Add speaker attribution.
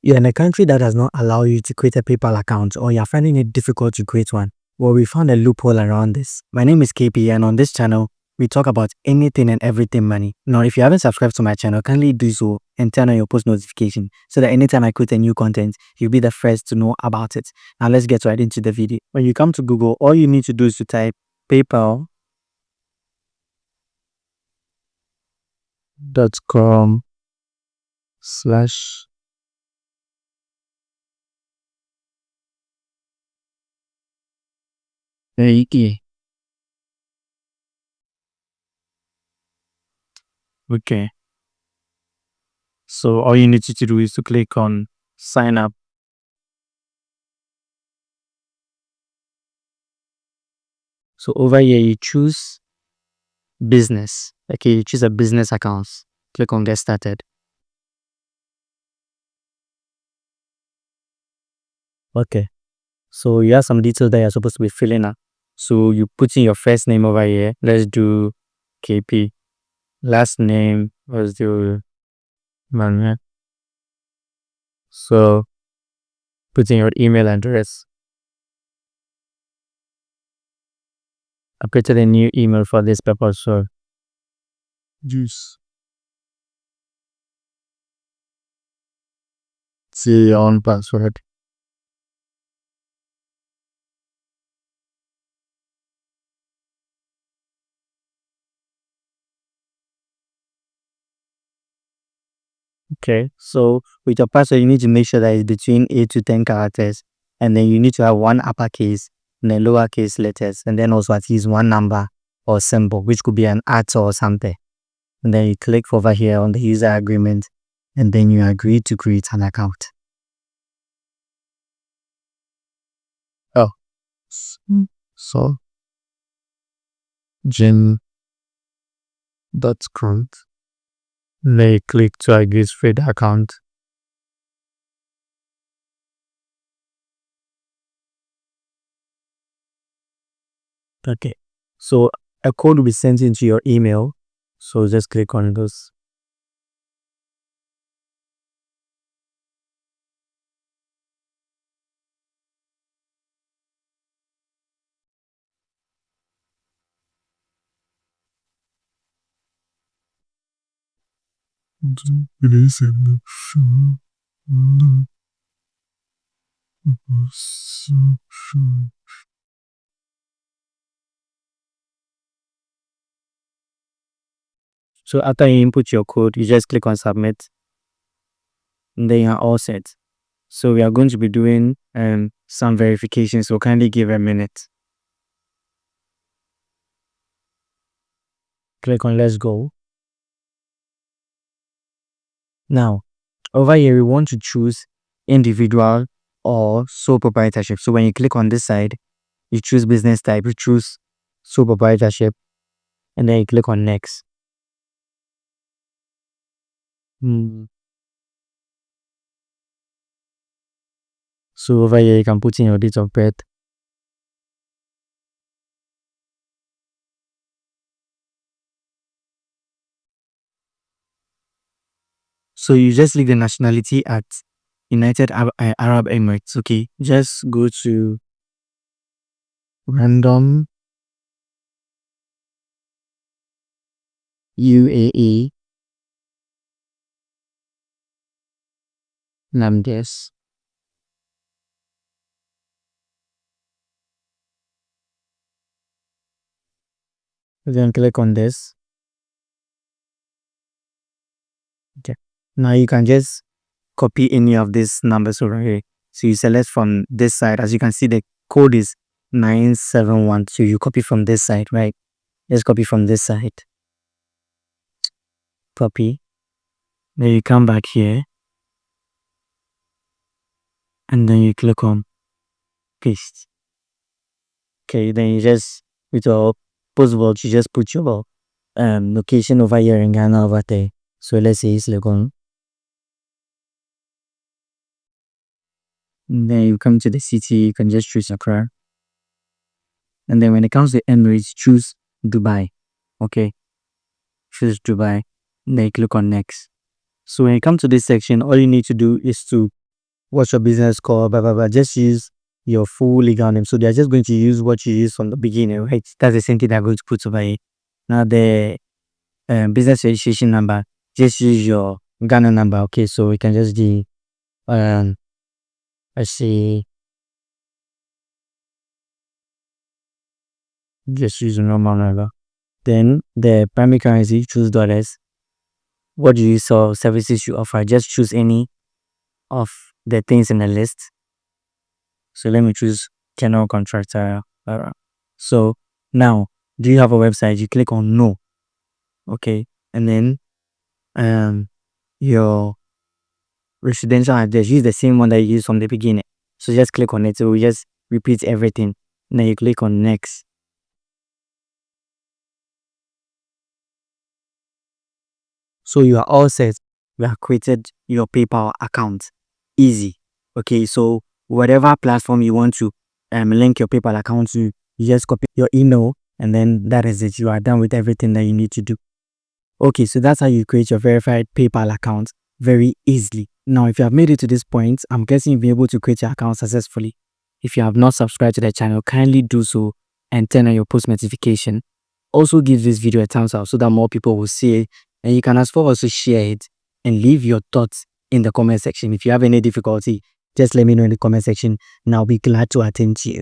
Speaker 1: You're in a country that does not allow you to create a PayPal account, or you're finding it difficult to create one. Well, we found a loophole around this. My name is KP, and on this channel, we talk about anything and everything money. Now, if you haven't subscribed to my channel, kindly do so and turn on your post notification so that anytime I create a new content, you'll be the first to know about it. Now, let's get right into the video. When you come to Google, all you need to do is to type paypal.com/. Okay. So all you need to do is to click on sign up. So over here, you choose business. Okay, you choose a business account. Click on get started. Okay. So you have some details that you're supposed to be filling up. So you put in your first name over here. Let's do KP. Last name was the Manuel. So put in your email address. I created a new email for this purpose. So juice. See your own password. Okay, so with your password, you need to make sure that it's between 8 to 10 characters, and then you need to have one uppercase and then lowercase letters, and then also at least one number or symbol, which could be an at or something. And then you click over here on the user agreement, and then you agree to create an account. Oh, so Jen.com. Then you click to agree to create the account. Okay, so a code will be sent into your email. So just click on those. So after you input your code, you just click on submit, and then you're all set. So we are going to be doing some verification, so kindly give a minute. Click on let's go. Now, over here, we want to choose individual or sole proprietorship. So when you click on this side, you choose business type, you choose sole proprietorship, and then you click on next. So over here, you can put in your date of birth. So you just leave the nationality at United Arab Emirates. Okay, just go to random UAE Namdes. Then click on this. Okay, now you can just copy any of these numbers over here. So you select from this side. As you can see, the code is 971. So you copy from this side, right? Just copy from this side. Copy. Then you come back here, and then you click on paste. Okay, then you just, with your postbox, you just put your location over here in Ghana over there. So let's say it's Legon. And then you come to the city, you can just choose Accra. And then when it comes to Emirates, choose Dubai. Okay, choose Dubai. And then you click on next. So when you come to this section, all you need to do is to what's your business called, blah blah blah. Just use your full legal name. So they're just going to use what you use from the beginning, right? That's the same thing they're going to put over here. Now the business registration number, just use your Ghana number. Okay, so we can just do let's see, just use a normal number. Then the primary currency, choose dollars. What do you sell, services you offer? Just choose any of the things in the list. So let me choose general contractor. So now, do you have a website? You click on no. Okay, and then your residential address, use the same one that you used from the beginning. So just click on it. So we just repeat everything. Then you click on next. So you are all set. We have created your PayPal account. Easy. Okay, so whatever platform you want to link your PayPal account to, you just copy your email, and then that is it. You are done with everything that you need to do. Okay, so that's how you create your verified PayPal account very easily. Now, if you have made it to this point, I'm guessing you'll be able to create your account successfully. If you have not subscribed to the channel, kindly do so and turn on your post notification. Also give this video a thumbs up so that more people will see it, and you can as well also share it and leave your thoughts in the comment section. If you have any difficulty, just let me know in the comment section and I'll be glad to attend to you.